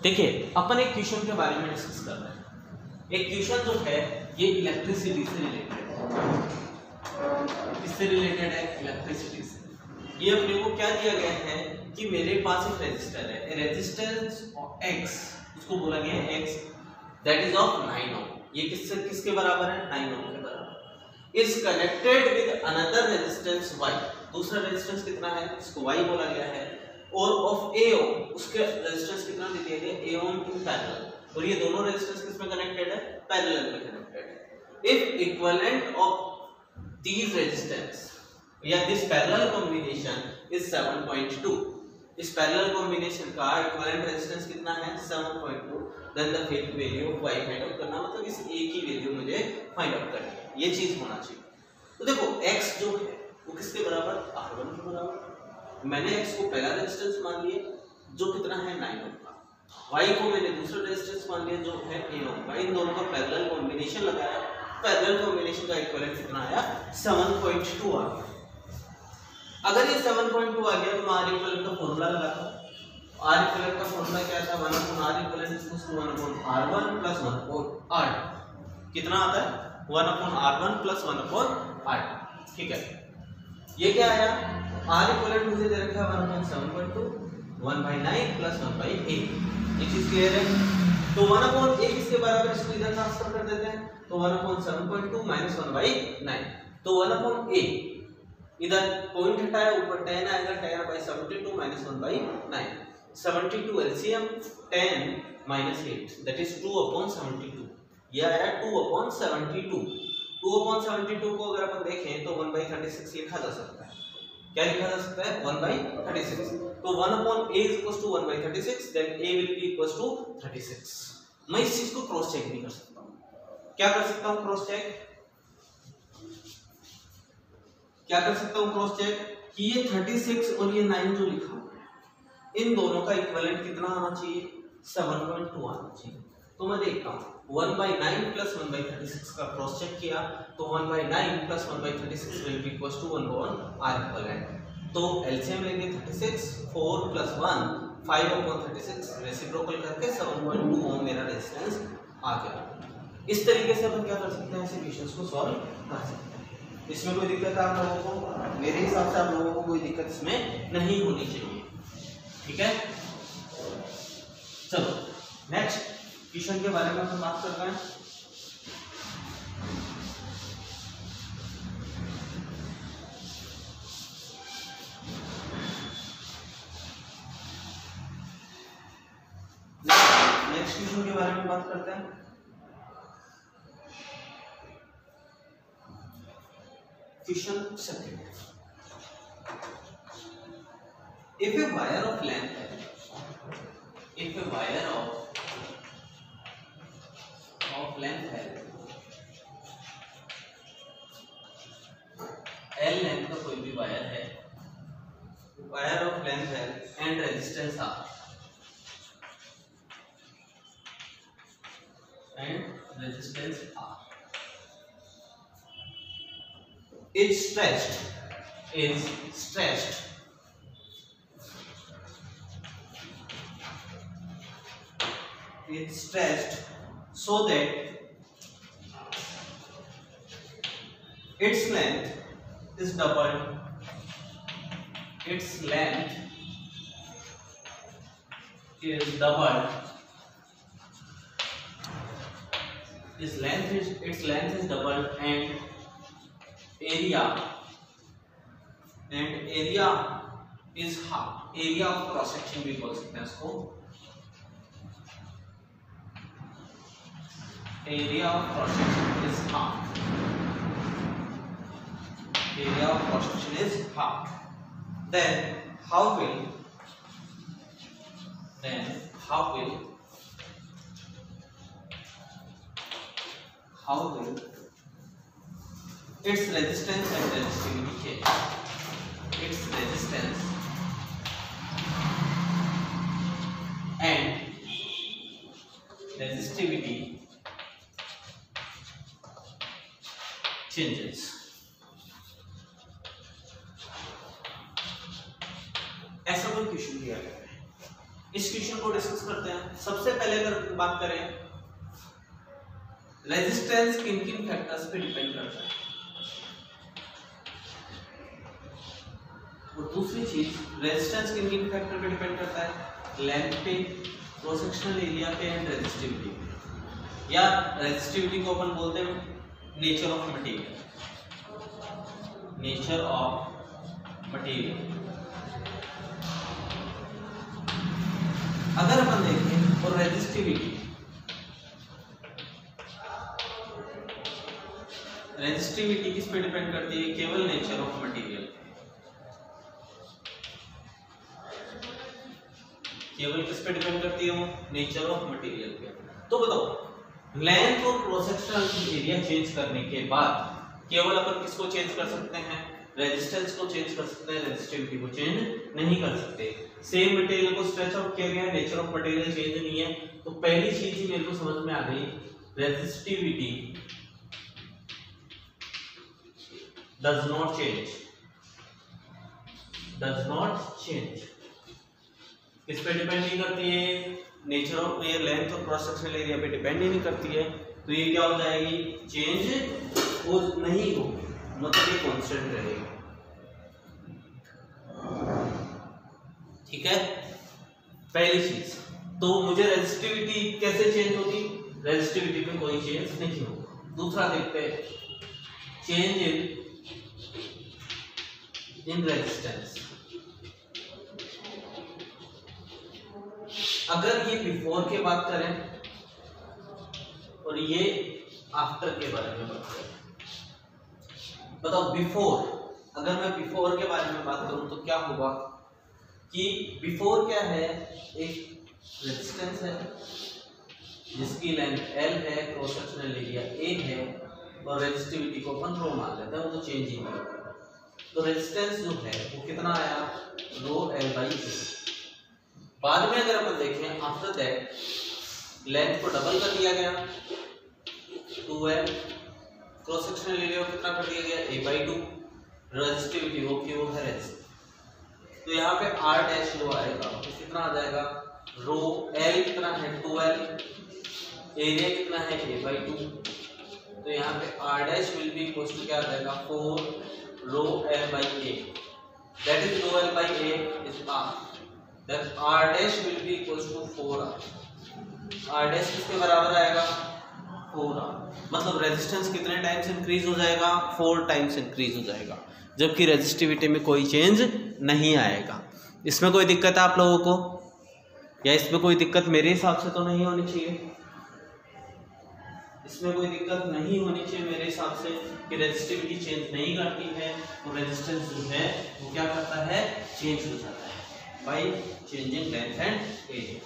देखिए अपन एक क्वेश्चन के बारे में डिस्कस कर रहे हैं। एक क्वेश्चन जो है ये इलेक्ट्रिसिटी से रिलेटेड है। किससे रिलेटेड है? इलेक्ट्रिसिटी से। ये अपने को क्या दिया गया है कि मेरे पास एक रेजिस्टर है, रेजिस्टेंस X, उसको बोला गया है X, दैट इज ऑफ 9 ओम। ये किसके बराबर है? 9 ओम के बराबर। Is connected with another resistance Y। दूसरा रेजिस्टेंस कितना है? इसको Y बोला गया है। और ऑफ A ओम, उसके रेजिस्टेंस कितना दे दिया गया? A ohm in parallel. और ये दोनों रेजिस्टेंस किस में कनेक्टेड है? पैरेलल में कनेक्टेड है। If equivalent of these resistance या this parallel combination is 7.2, इस parallel combination का equivalent resistance कितना है? 7.2। then the value of y find out करना, मतलब इस a की वैल्यू मुझे फाइंड आउट करनी है। ये चीज होना चाहिए। तो देखो x जो है वो किसके बराबर? R1 के बराबर। मैंने x को पहला रेजिस्टेंस मान लिया जो कितना है? 9 ओम का। y को मैंने दूसरा रेजिस्टेंस मान लिया जो है 8 ओम का। इन दोनों का पैरेलल कॉम्बिनेशन लगाया, पैरेलल कॉम्बिनेशन का इक्विवेलेंट कितना आया? 7.2 आ गया। अगर ये 7.2 आ गया तो मैं R इक्विवेलेंट का फॉर्मूला लगाता हूं। R इक्विवेलेंट का फॉर्मूला क्या था? 1/R equivalent equals to 1/R1 plus 1/R। कितना आता है? 1/R1 plus 1/R। ठीक है, ये क्या आया? R इक्विवेलेंट मुझे दे रखा है 1/7.2, 1/9 प्लस 1/8। ये चीज क्लियर है? तो 1/8 किसके बराबर? इसको इधर ट्रांसफर कर देते हैं, तो 1/7.2 माइनस 1/9। तो 1/8 इधर पॉइंट हटाया, ऊपर 10 आएगा, 10/72 minus 1/9। 72 LCM 10 minus 8 that is 2/72। ये आया 2/72। 2/72 को अगर अपन देखें तो 1/36 लिखा जा सकता है। क्या लिखा जा सकता है? 1/36। तो 1/a is equals to 1/36, then a will be equals to 36। मैं इस चीज को क्रॉस चेक भी कर सकता हूं। क्या कर सकता हूं क्रॉस चेक? क्या कर सकता हूं क्रॉस चेक कि ये 36 और ये 9 जो लिखा हुआ है इन दोनों का इक्विवेलेंट कितना आना चाहिए? 7.2 आना चाहिए। तो मैं देखता हूं 1/9 प्लस 1/36 का क्रॉस चेक किया तो 1/9 plus 1/36 will be equals to 1/R equivalent. तो एलसीएम लेंगे 36, 4 प्लस 1 5/36, रेसिप्रोकल करके 7.2 ओम मेरा रेजिस्टेंस आ गया। इस तरीके से अपन क्या कर सकते हैं? ऐसे क्वेश्चंस को सॉल्व कर सकते हैं। इसमें कोई दिक्कत आप लोगों को? मेरे हिसाब से आप लोगों को कोई दिक्कत इसमें नहीं होनी चाहिए। ठीक है, चलो नेक्स्ट क्वेश्चन के बारे में हम बात करते हैं। नेक्स्ट क्वेश्चन के बारे में बात करते हैं। Question second, if a wire of length है L लेंथ का कोई भी वायर है, वायर ऑफ लेंथ है and resistance R is stretched so that its length is doubled. Its length is doubled and area is half. area of cross section भी बोल सकते हैं इसको। area of cross section is half. Area of cross section is half. Then how will its resistance and resistivity change? Its resistance and resistivity changes. ऐसा कोई question दिया गया है इस क्वेश्चन को डिस्कस करते हैं। सबसे पहले अगर बात करें रेजिस्टेंस किन किन फैक्टर्स पे डिपेंड करता है, और दूसरी चीज रेजिस्टेंस किन किन फैक्टर पे डिपेंड करता है, लेंथ पे, क्रॉस सेक्शनल एरिया पे एंड रेजिस्टिविटी पे, या रेजिस्टिविटी को अपन बोलते हैं nature of material, nature of material. अगर अपन देखें और रेजिस्टिविटी, रेजिस्टिविटी किस पे डिपेंड करती है, केवल नेचर ऑफ मटेरियल, केवल किस पे डिपेंड करती है वो, नेचर ऑफ मटेरियल पे। तो बताओ लेंथ और क्रॉस सेक्शनल एरिया चेंज करने के बाद केवल अपन किसको चेंज कर सकते हैं, रेजिस्टेंस को चेंज कर सकते हैं, रेजिस्टिविटी को चेंज नहीं कर सकते। सेम मटेरियल को स्ट्रेच आउट किया गया है, नेचर ऑफ मटेरियल चेंज नहीं है। तो पहली चीज ही मेरे को समझ में आ गई, resistivity does not change, does not change। किस पे डिपेंड नहीं करती है, नेचर ऑफ ये लेंथ और क्रॉस सेक्शनल एरिया पे डिपेंड ही नहीं करती है। तो ये क्या हो जाएगी, चेंज हो नहीं होगी, मतलब ये कांस्टेंट रहेगी। ठीक है, पहली चीज। तो मुझे रेजिस्टिविटी कैसे चेंज होगी, रेजिस्टिविटी में कोई चेंज नहीं होगा। दूसरा देखते हैं, चेंज इन रेजिस्टेंस। अगर ये बिफोर के बात करें और ये आफ्टर के बारे में बात करें, बताओ बिफोर, अगर मैं बिफोर के बारे में बात करूं तो क्या होगा कि बिफोर क्या है, एक रेजिस्टेंस है जिसकी लेंथ L है, क्रॉस सेक्शनल एरिया A है, और रेजिस्टिविटी को अपन रो मान लेते हैं, वो तो चेंज ही नहीं होगा। तो रेजिस्टेंस जो है वो कितना आया, रो L/A। बाद में अगर अपन देखें आफ्टर दैट लेंथ को डबल कर दिया गया 2L, क्रॉस सेक्शनल एरिया को कितना कर दिया गया A/2, रेजिस्टिविटी वो क्यों है रेजिस्टिव। तो यहाँ पे R डैश जो आएगा तो कितना आ जाएगा, रो L कितना है 2L, एरिया कितना है A/2। तो यहाँ पे R dash will be equal to क्या आ जाएगा, 4 rho L/A, that is rho L/A is R, that R dash will be equal to 4R। R dash किसके बराबर आएगा, 4R। मतलब रेजिस्टेंस कितने टाइम्स इंक्रीज हो जाएगा, 4 टाइम्स इंक्रीज हो जाएगा, जबकि रेजिस्टिविटी में कोई चेंज नहीं आएगा। इसमें कोई दिक्कत है आप लोगों को, या इसमें कोई दिक्कत मेरे हिसाब से तो नहीं होनी चाहिए, इसमें कोई दिक्कत नहीं होनी चाहिए मेरे हिसाब से कि रेजिस्टिविटी चेंज नहीं करती है, और रेजिस्टेंस जो है वो क्या करता है, चेंज हो जाता है by changing length and area.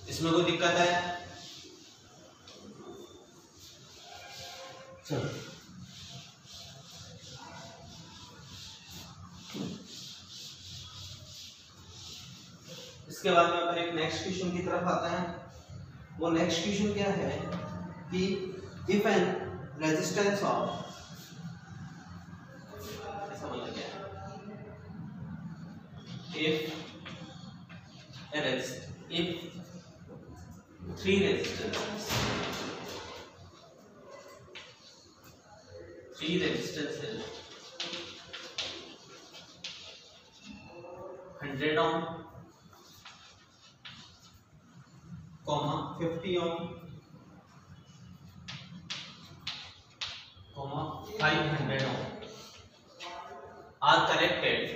इसमें कोई दिक्कत है, चलो इसके बाद में अपन एक नेक्स्ट क्वेश्चन की तरफ आते हैं। वो नेक्स्ट क्वेश्चन क्या है कि इफ एन रेजिस्टेंस ऑफ, ऐसा बोला गया if three resistances है 100 ohm, 50 ohm, 500 ohm are connected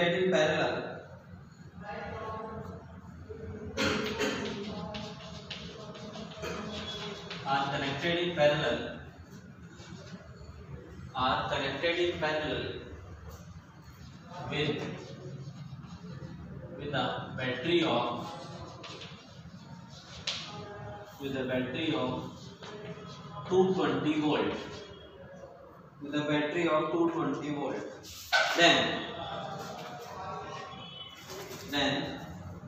in parallel with a battery of 220 volt, with a battery of 220 volt, then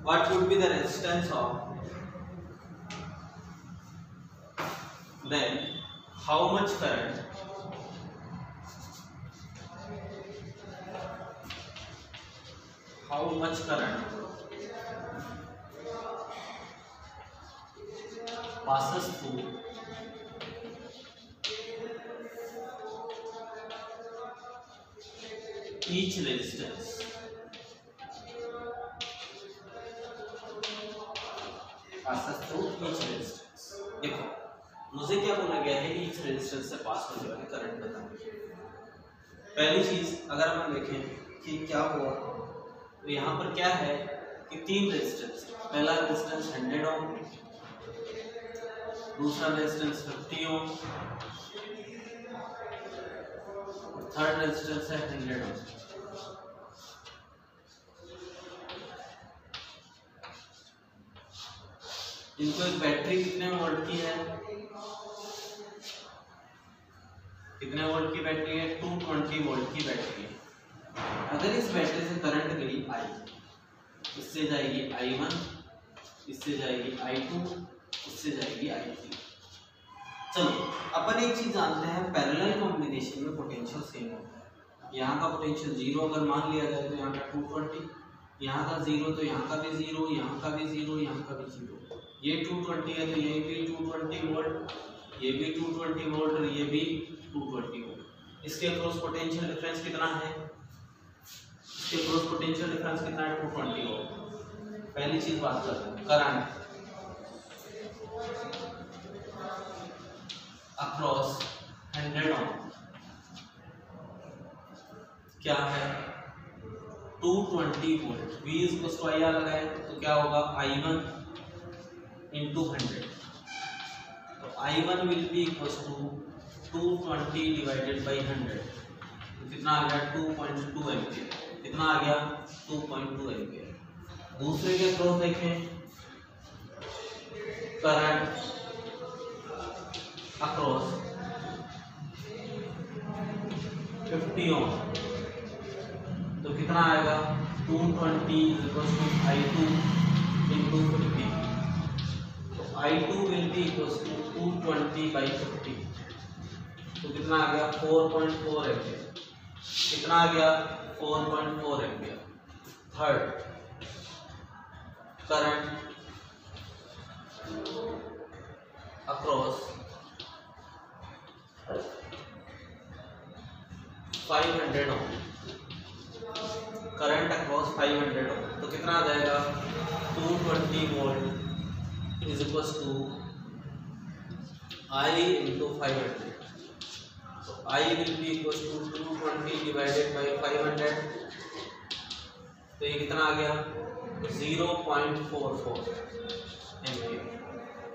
what would be the resistance of, then how much current how much current passes through each resistance. passes through each resistance. देखो मुझे क्या बोला गया है, each resistance से पास होने वाली current बताओ। पहली चीज अगर हम देखें कि क्या हुआ, तो यहाँ पर क्या है कि तीन रेजिस्टेंस, पहला रेजिस्टेंस 100 ओम, दूसरा रेजिस्टेंस 50 ओम, थर्ड रेजिस्टेंस है 100 ओम। इनको एक बैटरी कितने वोल्ट की है, कितने वोल्ट की बैटरी है, 220 वोल्ट की बैटरी है। अगर इस बैटरी से करंट गई आई, इससे जाएगी I1, इससे जाएगी I2, इससे जाएगी I3। चलो अपन एक चीज जानते हैं, पैरेलल कॉम्बिनेशन में पोटेंशियल सेम होता है। यहाँ का पोटेंशियल 0 अगर मान लिया जाए तो यहाँ का 220, यहाँ का 0 तो यहाँ का भी 0, यहाँ का भी 0, यहाँ का भी 0। ये 220 है तो ये भी 220 वोल्ट, ये भी 220 वोल्ट और ये भी 220 वोल्ट। इसके क्रॉस पोटेंशियल डिफरेंस कितना है, इसके क्रॉस पोटेंशियल डिफरेंस कितना है, 220 वोल्ट। पहली चीज बात करते हैं करंट अक्रॉस 100 ओम क्या है, 220 volt. V equals to IR लगाए तो क्या होगा, I1 into 100, तो I1 will be equals to 220 divided by 100, तो कितना आ गया 2.2 एम्पियर। कितना आ गया 2.2 एम्पियर। दूसरे के क्रॉस देखें, करंट अक्रॉस 50 ओम, तो कितना आएगा 220 इक्वल्स टू I2 into 50, तो I2 will be equals to 220 by 50, तो कितना आ गया 4.4 एम्पियर। कितना आ गया 4.4 ampere. Third current across 500 ohm, current across 500 ohm, तो कितना आ जाएगा 220 volt is equals to I into 500, so I will be equals to 220 divided by 500, तो ये कितना आ गया 0.44 एम्पियर।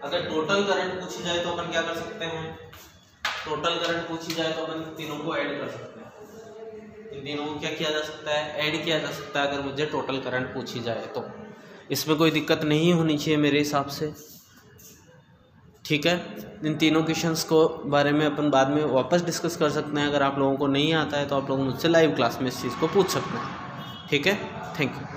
अगर टोटल करंट पूछी जाए तो अपन क्या कर सकते हैं, टोटल करंट पूछी जाए तो अपन तीनों को ऐड कर सकते हैं। इन तीनों को क्या किया जा सकता है, ऐड किया जा सकता है अगर मुझे टोटल करंट पूछी जाए तो। इसमें कोई दिक्कत नहीं होनी चाहिए मेरे हिसाब से, ठीक है। इन तीनों क्वेश्चंस को बारे में अपन बाद में वापस डिस्कस कर सकते हैं। अगर आप लोगों को नहीं आता है तो आप लोग मुझसे लाइव क्लास में इस चीज़ को पूछ सकते हैं, ठीक है। Thank you.